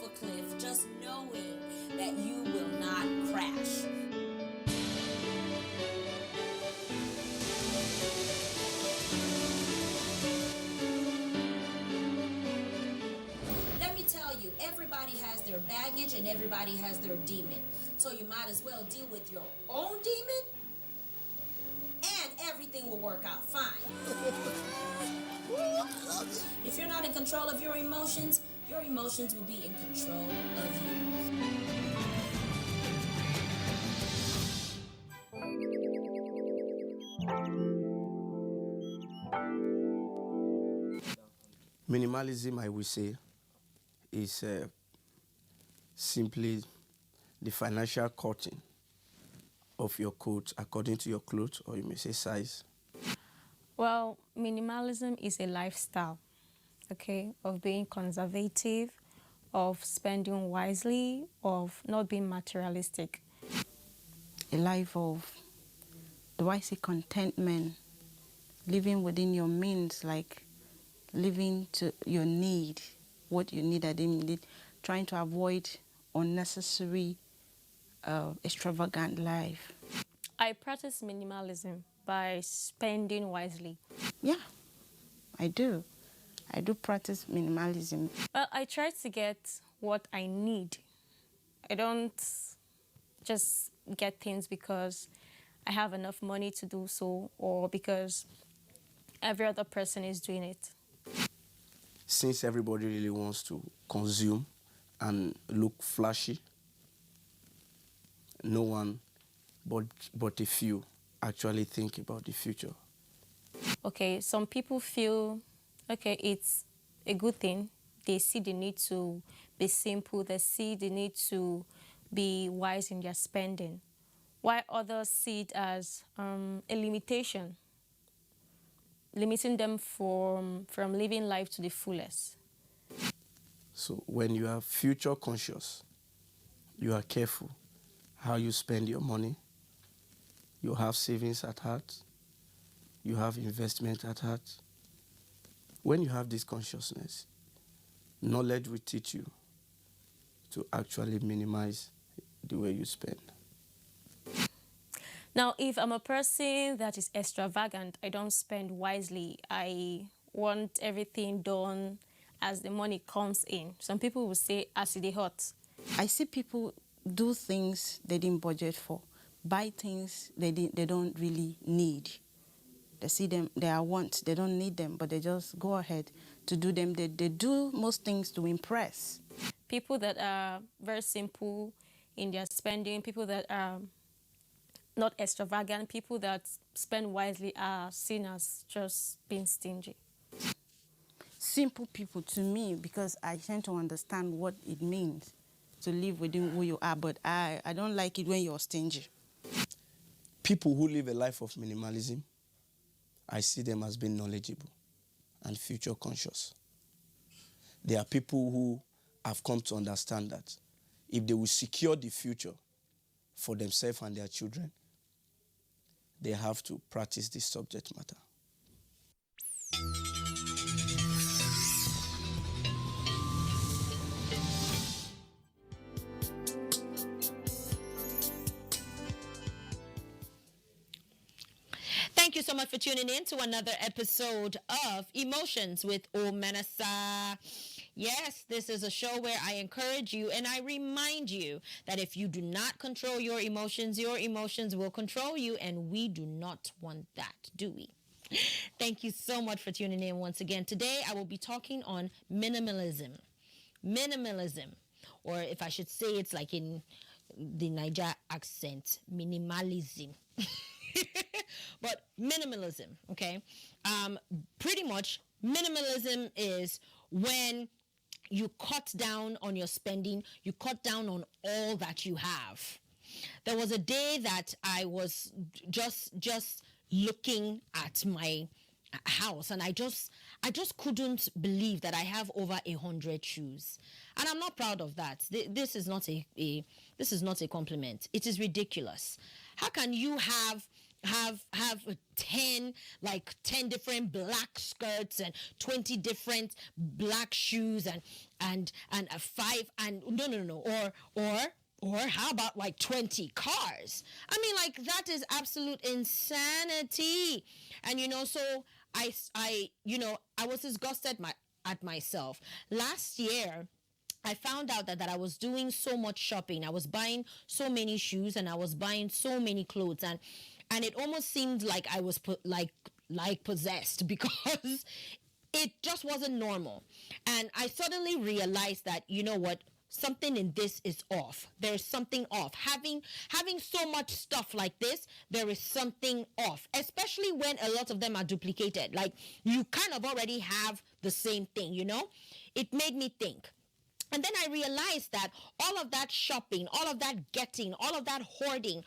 a cliff just knowing that you will not crash. Let me tell you, everybody has their baggage and everybody has their demon. So you might as well deal with your own demon and everything will work out fine. If you're not in control of your emotions will be in control of you. Minimalism, I will say, is simply the financial cutting of your coat according to your clothes, or you may say size. Well, minimalism is a lifestyle, okay, of being conservative, of spending wisely, of not being materialistic. A life of, do I say, contentment, living within your means, like living to your need, what you need at the need, trying to avoid unnecessary, extravagant life. I practice minimalism by spending wisely. Yeah, I do. I do practice minimalism. Well, I try to get what I need. I don't just get things because I have enough money to do so or because every other person is doing it. Since everybody really wants to consume and look flashy, no one but a few actually think about the future. Okay, some people feel, okay, it's a good thing. They see the need to be simple. They see the need to be wise in their spending, while others see it as a limitation, limiting them from living life to the fullest. So when you are future conscious, you are careful how you spend your money. You have savings at heart. You have investment at heart. When you have this consciousness, knowledge will teach you to actually minimize the way you spend. Now, if I'm a person that is extravagant, I don't spend wisely. I want everything done as the money comes in. Some people will say, as it hot. I see people do things they didn't budget for, buy things they don't really need. They see them, they are wants, they don't need them, but they just go ahead to do them. They do most things to impress. People that are very simple in their spending, people that are not extravagant, people that spend wisely are seen as just being stingy. Simple people to me, because I tend to understand what it means to live within who you are, but I don't like it when you're stingy. People who live a life of minimalism, I see them as being knowledgeable and future conscious. They are people who have come to understand that if they will secure the future for themselves and their children, they have to practice this subject matter. Thank you so much for tuning in to another episode of Emotions with Omenasa. Yes, this is a show where I encourage you and I remind you that if you do not control your emotions will control you, and we do not want that, do we? Thank you so much for tuning in once again. Today, I will be talking on minimalism. Minimalism, or if I should say it's like in the Niger accent, minimalism. But minimalism, okay? Pretty much, minimalism is when you cut down on your spending, you cut down on all that you have. There was a day that I was just looking at my house, and I just couldn't believe that I have over 100 shoes, and I'm not proud of that. This is not a compliment. It is ridiculous. How can you have have 10 different black skirts and 20 different black shoes and a 5 and no or how about like 20 cars? I mean, like, that is absolute insanity. And so I was disgusted at myself. Last year I found out that I was doing so much shopping. I was buying so many shoes and I was buying so many clothes, and it almost seemed like I was like possessed, because it just wasn't normal. And I suddenly realized that, you know what, something in this is off. There's something off. Having so much stuff like this, there is something off, especially when a lot of them are duplicated. Like, you kind of already have the same thing, It made me think. And then I realized that all of that shopping, all of that getting, all of that hoarding,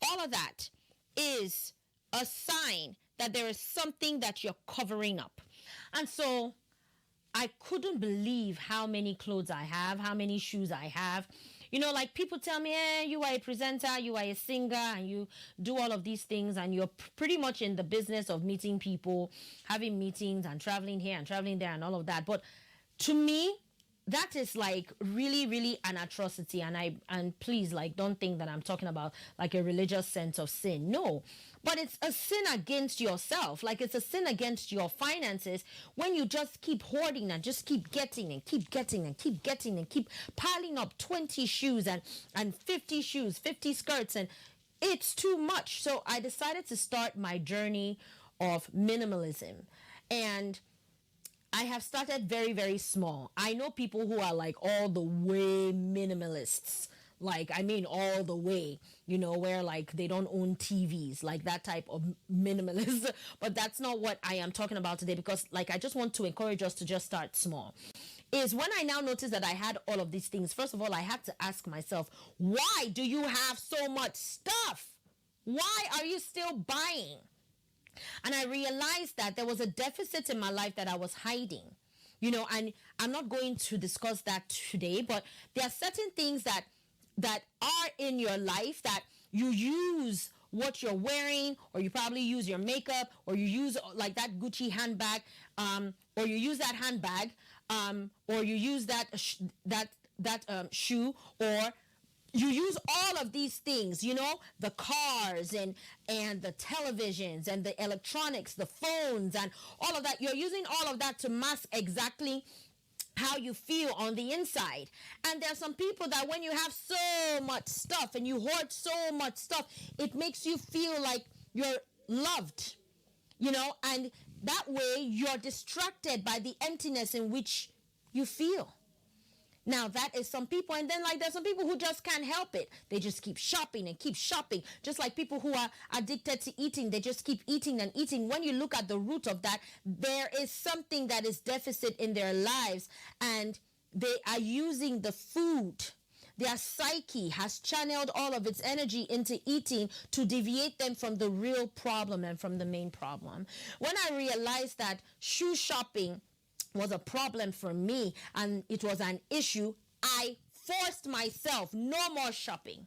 all of that is a sign that there is something that you're covering up. And so I couldn't believe how many clothes I have, how many shoes I have. Like, people tell me, you are a presenter, you are a singer, and you do all of these things, and you're pretty much in the business of meeting people, having meetings and traveling here and traveling there and all of that. But to me, that is like really, really an atrocity. And please, like, don't think that I'm talking about like a religious sense of sin. No, but it's a sin against yourself. Like, it's a sin against your finances when you just keep hoarding and just keep getting and keep getting and keep getting and keep piling up 20 shoes and 50 shoes, 50 skirts, and it's too much. So I decided to start my journey of minimalism. And I have started very, very small. I know people who are like all the way minimalists. Like, I mean, all the way, where like they don't own TVs, like that type of minimalist. But that's not what I am talking about today, because like, I just want to encourage us to just start small. Is when I now noticed that I had all of these things, first of all, I had to ask myself, why do you have so much stuff? Why are you still buying? And I realized that there was a deficit in my life that I was hiding, and I'm not going to discuss that today, but there are certain things that are in your life that you use what you're wearing, or you probably use your makeup, or you use like that Gucci handbag, or you use that handbag, or you use that shoe, or you use all of these things, the cars and the televisions and the electronics, the phones and all of that. You're using all of that to mask exactly how you feel on the inside. And there are some people that when you have so much stuff and you hoard so much stuff, it makes you feel like you're loved, and that way you're distracted by the emptiness in which you feel. Now, that is some people. And then, like, there's some people who just can't help it. They just keep shopping and keep shopping. Just like people who are addicted to eating. They just keep eating and eating. When you look at the root of that, there is something that is deficit in their lives. And they are using the food. Their psyche has channeled all of its energy into eating to deviate them from the real problem and from the main problem. When I realized that shoe shopping was a problem for me and it was an issue, I forced myself, no more shopping.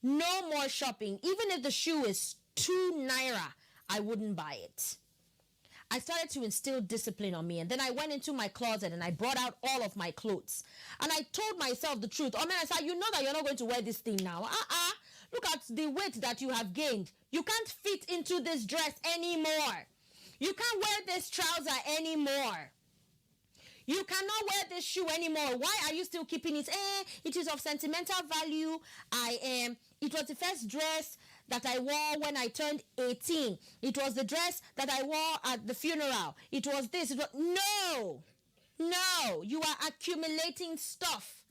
No more shopping. Even if the shoe is 2 naira, I wouldn't buy it. I started to instill discipline on me, and then I went into my closet and I brought out all of my clothes. And I told myself the truth. Oh man, I said, you know that you're not going to wear this thing now. Look at the weight that you have gained. You can't fit into this dress anymore. You can't wear this trouser anymore. You cannot wear this shoe anymore. Why are you still keeping it? It is of sentimental value. It was the first dress that I wore when I turned 18. It was the dress that I wore at the funeral. It was this. No. You are accumulating stuff.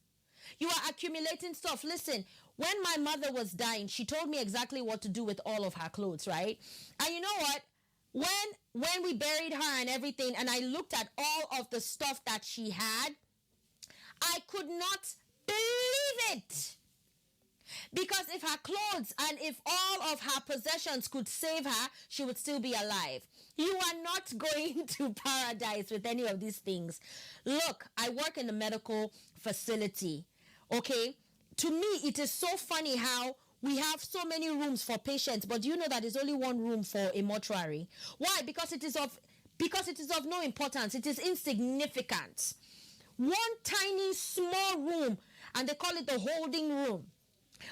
Listen, when my mother was dying, she told me exactly what to do with all of her clothes, right? And you know what? When we buried her and everything, and I looked at all of the stuff that she had, I could not believe it. Because if her clothes and if all of her possessions could save her, she would still be alive. You are not going to paradise with any of these things. Look, I work in a medical facility, okay? To me, it is so funny how we have so many rooms for patients, but do you know that there's only one room for a mortuary? Why? Because it is of no importance. It is insignificant. One tiny small room, and they call it the holding room,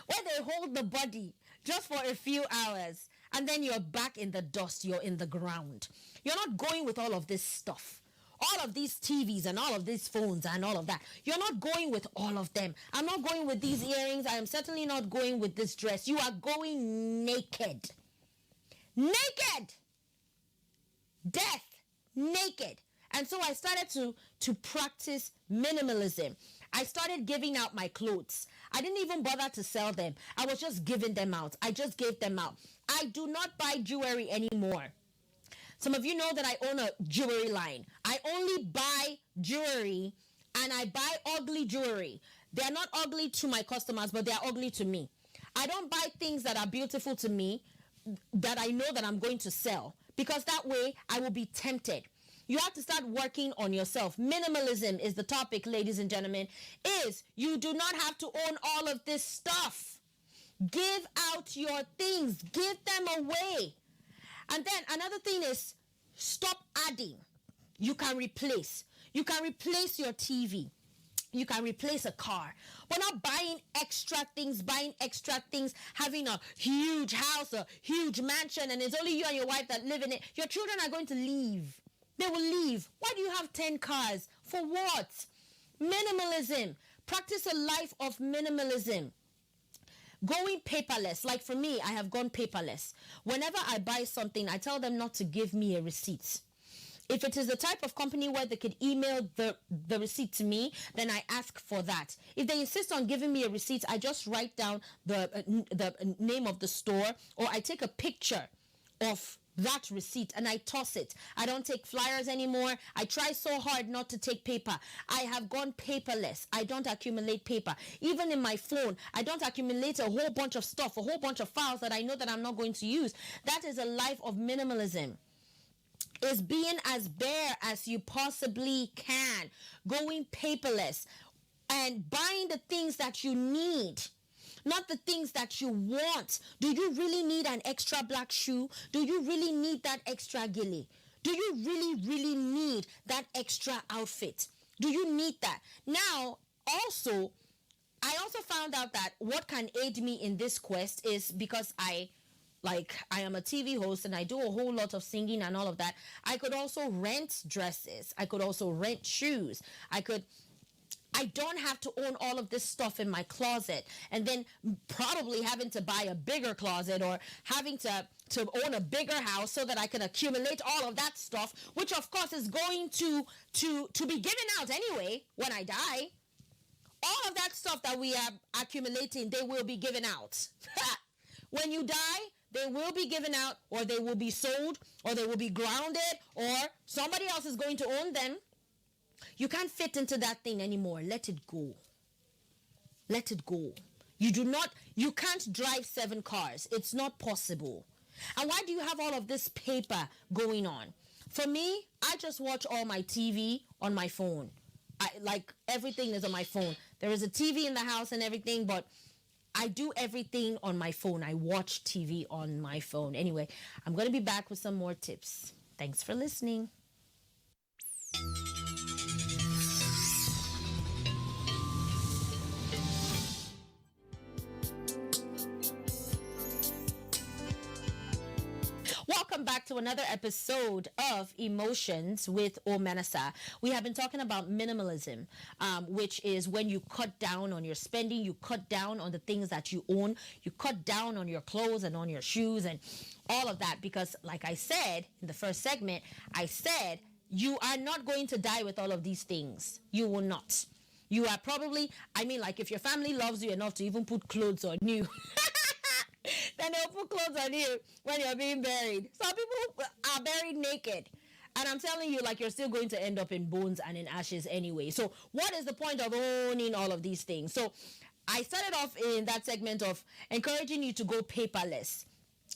where they hold the body just for a few hours, and then you're back in the dust, you're in the ground. You're not going with all of this stuff, all of these TVs and all of these phones and all of that. You're not going with all of them. I'm not going with these earrings. I am certainly not going with this dress. You are going naked. Naked. Death. Naked. And so I started to practice minimalism. I started giving out my clothes. I didn't even bother to sell them. I was just giving them out. I just gave them out. I do not buy jewelry anymore. Some of you know that I own a jewelry line. I only buy jewelry, and I buy ugly jewelry. They're not ugly to my customers, but they're ugly to me. I don't buy things that are beautiful to me that I know that I'm going to sell, because that way I will be tempted. You have to start working on yourself. Minimalism is the topic, ladies and gentlemen, is you do not have to own all of this stuff. Give out your things. Give them away. And then another thing is stop adding. You can replace. You can replace your TV. You can replace a car. We're not buying extra things, having a huge house, a huge mansion, and it's only you and your wife that live in it. Your children are going to leave. They will leave. Why do you have 10 cars? For what? Minimalism. Practice a life of minimalism. Going paperless. Like for me, I have gone paperless. Whenever I buy something, I tell them not to give me a receipt. If it is the type of company where they could email the receipt to me, then I ask for that. If they insist on giving me a receipt, I just write down the name of the store, or I take a picture of that receipt and I toss it. I don't take flyers anymore. I try so hard not to take paper. I have gone paperless. I don't accumulate paper. Even in my phone, I don't accumulate a whole bunch of stuff, a whole bunch of files that I know that I'm not going to use. That is a life of minimalism. Is being as bare as you possibly can. Going paperless and buying the things that you need, not the things that you want. Do you really need an extra black shoe? Do you really need that extra gilly? Do you really need that extra outfit? Do you need that? Now, I also found out that what can aid me in this quest is because I am a TV host and I do a whole lot of singing and all of that. I could also rent dresses. I could also rent shoes. I don't have to own all of this stuff in my closet and then probably having to buy a bigger closet or having to own a bigger house so that I can accumulate all of that stuff, which of course is going to be given out anyway when I die. All of that stuff that we are accumulating, they will be given out. When you die, they will be given out, or they will be sold, or they will be grounded, or somebody else is going to own them. You can't fit into that thing anymore. Let it go. Let it go. You can't drive 7 cars. It's not possible. And why do you have all of this paper going on? For me, I just watch all my TV on my phone. Everything is on my phone. There is a TV in the house and everything, but I do everything on my phone. I watch TV on my phone. Anyway, I'm going to be back with some more tips. Thanks for listening. Welcome back to another episode of Emotions with Omenasa. We have been talking about minimalism, which is when you cut down on your spending, you cut down on the things that you own, you cut down on your clothes and on your shoes and all of that. Because like I said in the first segment, I said you are not going to die with all of these things. You will not. You are probably, if your family loves you enough to even put clothes on you, then they'll put clothes on you when you're being buried. Some people are buried naked. And I'm telling you, you're still going to end up in bones and in ashes anyway. So what is the point of owning all of these things? So I started off in that segment of encouraging you to go paperless,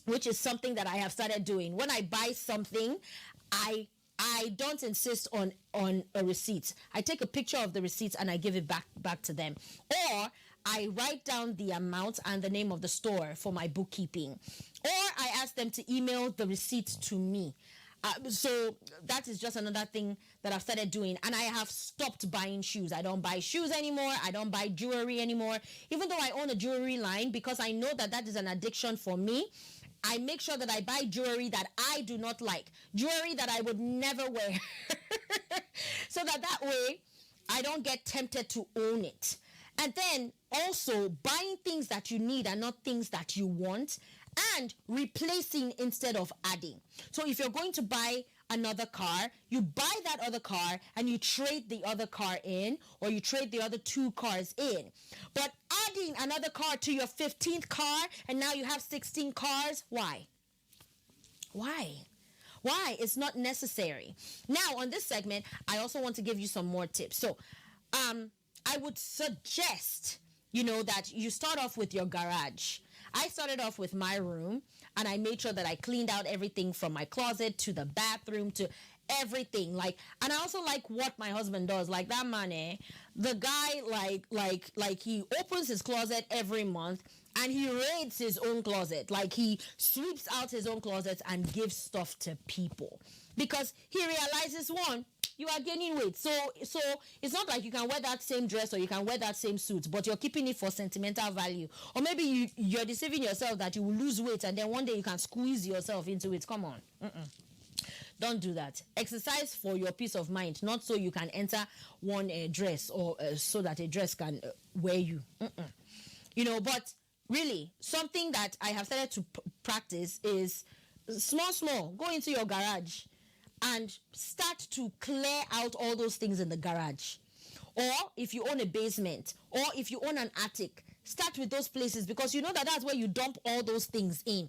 which is something that I have started doing. When I buy something, I don't insist on a receipt. I take a picture of the receipts and I give it back to them. Or I write down the amount and the name of the store for my bookkeeping, or I ask them to email the receipts to me. So that is just another thing that I've started doing. And I have stopped buying shoes. I don't buy shoes anymore. I don't buy jewelry anymore. Even though I own a jewelry line, because I know that that is an addiction for me, I make sure that I buy jewelry that I do not like. Jewelry that I would never wear. So that way I don't get tempted to own it. And then also buying things that you need and not things that you want, and replacing instead of adding. So if you're going to buy another car, you buy that other car and you trade the other car in, or you trade the other 2 cars in. But adding another car to your 15th car and now you have 16 cars, why? It's not necessary. Now on this segment, I also want to give you some more tips. So I would suggest, that you start off with your garage. I started off with my room, and I made sure that I cleaned out everything from my closet to the bathroom to everything. And I also like what my husband does. Like that man, the guy, like he opens his closet every month and he raids his own closet. Like he sweeps out his own closets and gives stuff to people, because he realizes, one, you are gaining weight. So it's not like you can wear that same dress or you can wear that same suit, but you're keeping it for sentimental value. Or maybe you're deceiving yourself that you will lose weight and then one day you can squeeze yourself into it. Come on. Don't do that. Exercise for your peace of mind, not so you can enter one dress or so that a dress can wear you. But really, something that I have started to practice is small. Go into your garage and start to clear out all those things in the garage. Or if you own a basement, or if you own an attic, start with those places, because you know that that's where you dump all those things in.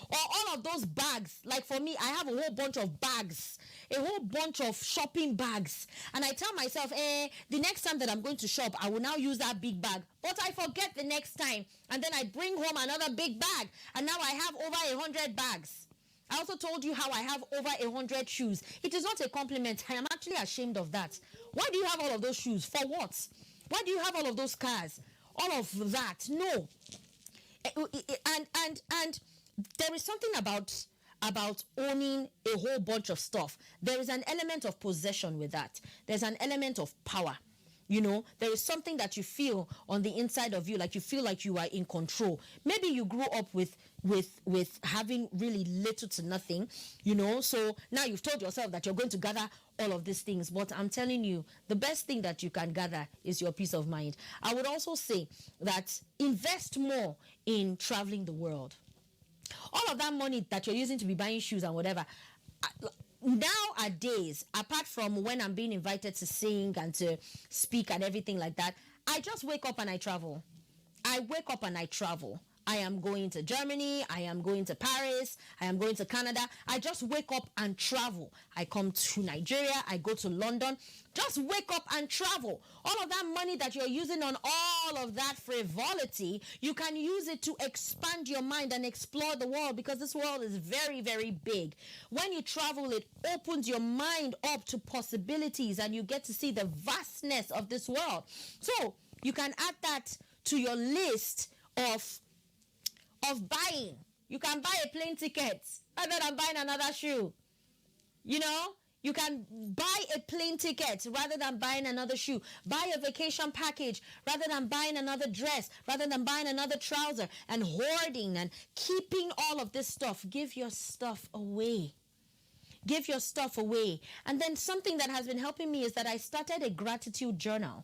Or all of those bags. Like for me, I have a whole bunch of bags, a whole bunch of shopping bags. And I tell myself, the next time that I'm going to shop, I will now use that big bag. But I forget the next time. And then I bring home another big bag. And now I have over 100 bags. I also told you how I have over 100 shoes. It is not a compliment. I am actually ashamed of that. Why do you have all of those shoes? For what? Why do you have all of those cars? All of that? No. And there is something about owning a whole bunch of stuff. There is an element of possession with that. There's an element of power. There is something that you feel on the inside of you, like you feel like you are in control. Maybe you grew up with having really little to nothing, so now you've told yourself that you're going to gather all of these things. But I'm telling you, the best thing that you can gather is your peace of mind. I would also say that invest more in traveling the world. All of that money that you're using to be buying shoes and whatever, nowadays, apart from when I'm being invited to sing and to speak and everything like that, I just wake up and I travel. I am going to Germany. I am going to Paris. I am going to Canada. I just wake up and travel. I come to Nigeria. I go to London. Just wake up and travel. All of that money that you're using on all of that frivolity, you can use it to expand your mind and explore the world, because this world is very, very big. When you travel, it opens your mind up to possibilities and you get to see the vastness of this world. So you can add that to your list of buying. You can buy a plane ticket rather than buying another shoe. You can buy a plane ticket rather than buying another shoe. Buy a vacation package rather than buying another dress, rather than buying another trouser, and hoarding and keeping all of this stuff. Give your stuff away. Give your stuff away. And then something that has been helping me is that I started a gratitude journal.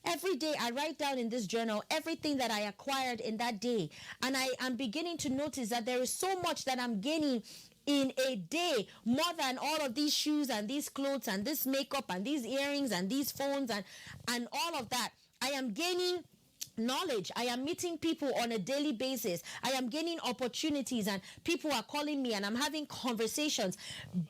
Every day I write down in this journal everything that I acquired in that day. And I am beginning to notice that there is so much that I'm gaining in a day, more than all of these shoes and these clothes and this makeup and these earrings and these phones and all of that. I am gaining knowledge. I am meeting people on a daily basis. I am gaining opportunities and people are calling me and I'm having conversations.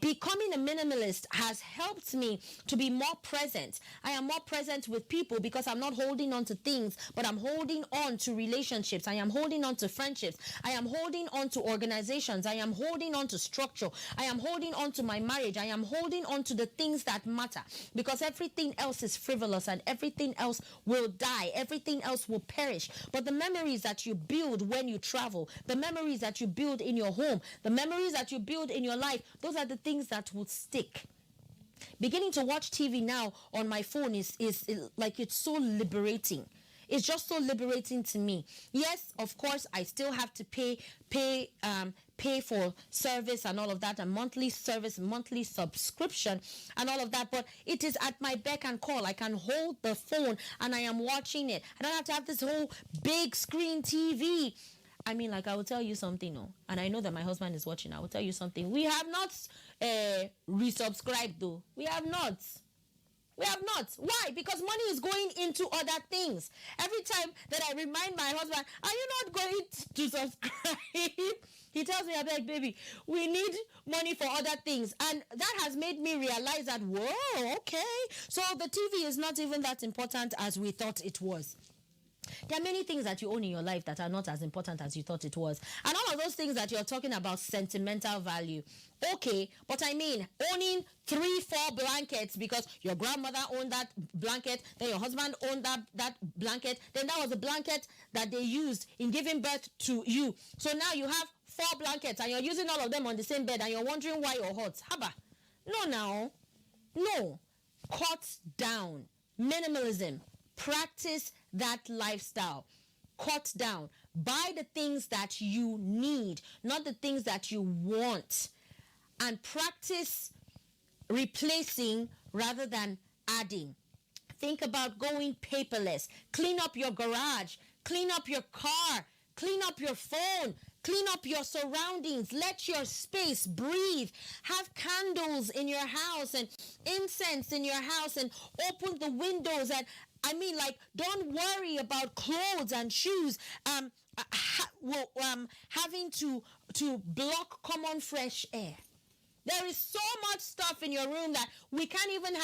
Becoming a minimalist has helped me to be more present. I am more present with people because I'm not holding on to things, but I'm holding on to relationships. I am holding on to friendships. I am holding on to organizations. I am holding on to structure. I am holding on to my marriage. I am holding on to the things that matter, because everything else is frivolous and everything else will die. Everything else will perish. But the memories that you build when you travel, the memories that you build in your home, the memories that you build in your life, those are the things that will stick. Beginning to watch TV now on my phone is like, it's so liberating. It's just so liberating to me. Yes, of course, I still have to pay for service and all of that, and monthly service, monthly subscription and all of that, but it is at my beck and call. I can hold the phone and I am watching it. I don't have to have this whole big screen TV. I mean, like, I will tell you something, no, and I know that my husband is watching. I will tell you something. We have not resubscribed, though. We have not. Why? Because money is going into other things. Every time that I remind my husband, are you not going to subscribe? He tells me, I beg, baby, we need money for other things. And that has made me realize that, whoa, okay. So the TV is not even that important as we thought it was. There are many things that you own in your life that are not as important as you thought it was. And all of those things that you're talking about, sentimental value. Okay, but I mean, owning 3-4 blankets because your grandmother owned that blanket, then your husband owned that blanket, then that was the blanket that they used in giving birth to you. So now you have 4 blankets and you're using all of them on the same bed and you're wondering why you're hot. Haba. No. Cut down. Minimalism. Practice that lifestyle. Cut down. Buy the things that you need, not the things that you want. And practice replacing rather than adding. Think about going paperless. Clean up your garage. Clean up your car. Clean up your phone. Clean up your surroundings. Let your space breathe. Have candles in your house and incense in your house, and open the windows. And I mean, like, don't worry about clothes and shoes having to block common fresh air. There is so much stuff in your room that you can't even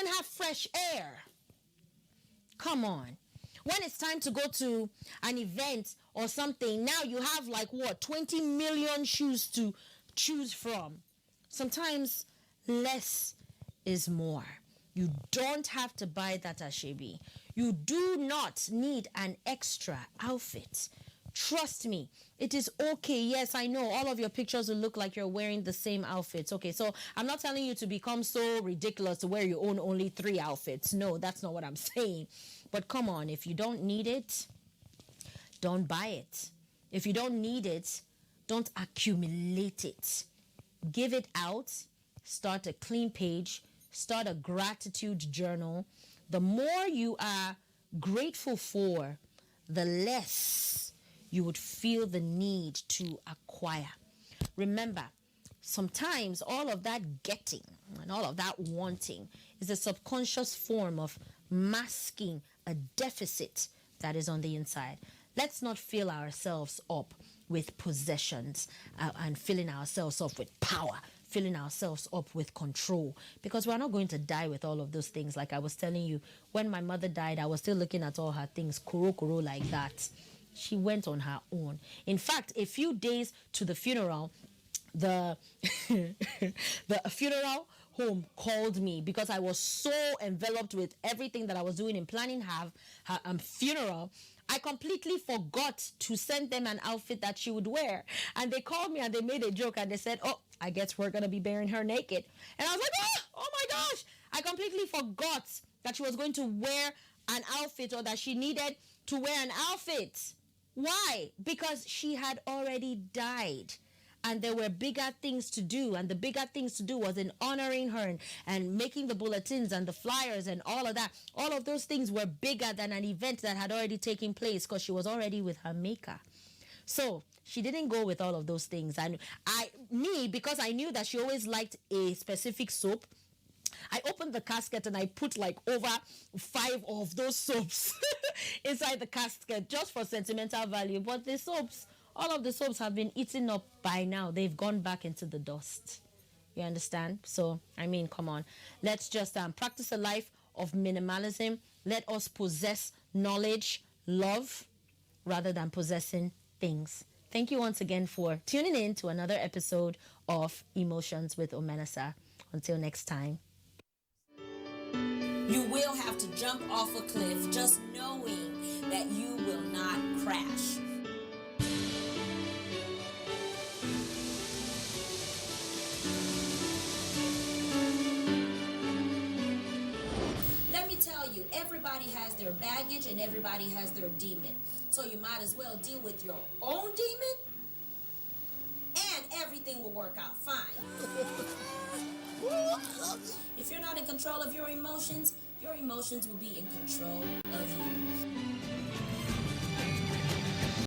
have fresh air. Come on. When it's time to go to an event or something, now you have 20 million shoes to choose from. Sometimes less is more. You don't have to buy that Asoebi. You do not need an extra outfit. Trust me, it is okay. Yes, I know all of your pictures will look like you're wearing the same outfits. Okay, so I'm not telling you to become so ridiculous to where you own only 3 outfits. No, that's not what I'm saying. But come on, if you don't need it, don't buy it. If you don't need it, don't accumulate it. Give it out. Start a clean page. Start a gratitude journal. The more you are grateful for, the less you would feel the need to acquire. Remember, sometimes all of that getting and all of that wanting is a subconscious form of masking a deficit that is on the inside. Let's not fill ourselves up with possessions and filling ourselves up with power, filling ourselves up with control, because we're not going to die with all of those things. Like I was telling you, when my mother died, I was still looking at all her things, kuro like that. She went on her own. In fact, a few days to the funeral, the funeral home called me because I was so enveloped with everything that I was doing in planning her funeral. I completely forgot to send them an outfit that she would wear. And they called me and they made a joke and they said, oh, I guess we're going to be burying her naked. And I was like, oh my gosh. I completely forgot that she was going to wear an outfit, or that she needed to wear an outfit. Why? Because she had already died. And there were bigger things to do. And the bigger things to do was in honoring her and making the bulletins and the flyers and all of that. All of those things were bigger than an event that had already taken place, because she was already with her maker. So she didn't go with all of those things. And because I knew that she always liked a specific soap, I opened the casket and I put over 5 of those soaps inside the casket just for sentimental value. But the soaps, all of the soaps have been eaten up by now. They've gone back into the dust. You understand? So, I mean, come on. Let's just practice a life of minimalism. Let us possess knowledge, love, rather than possessing things. Thank you once again for tuning in to another episode of Emotions with Omenasa. Until next time. You will have to jump off a cliff, just knowing that crash. Let me tell you, everybody has their baggage and everybody has their demon. So you might as well deal with your own demon and everything will work out fine. If you're not in control of your emotions will be in control of you.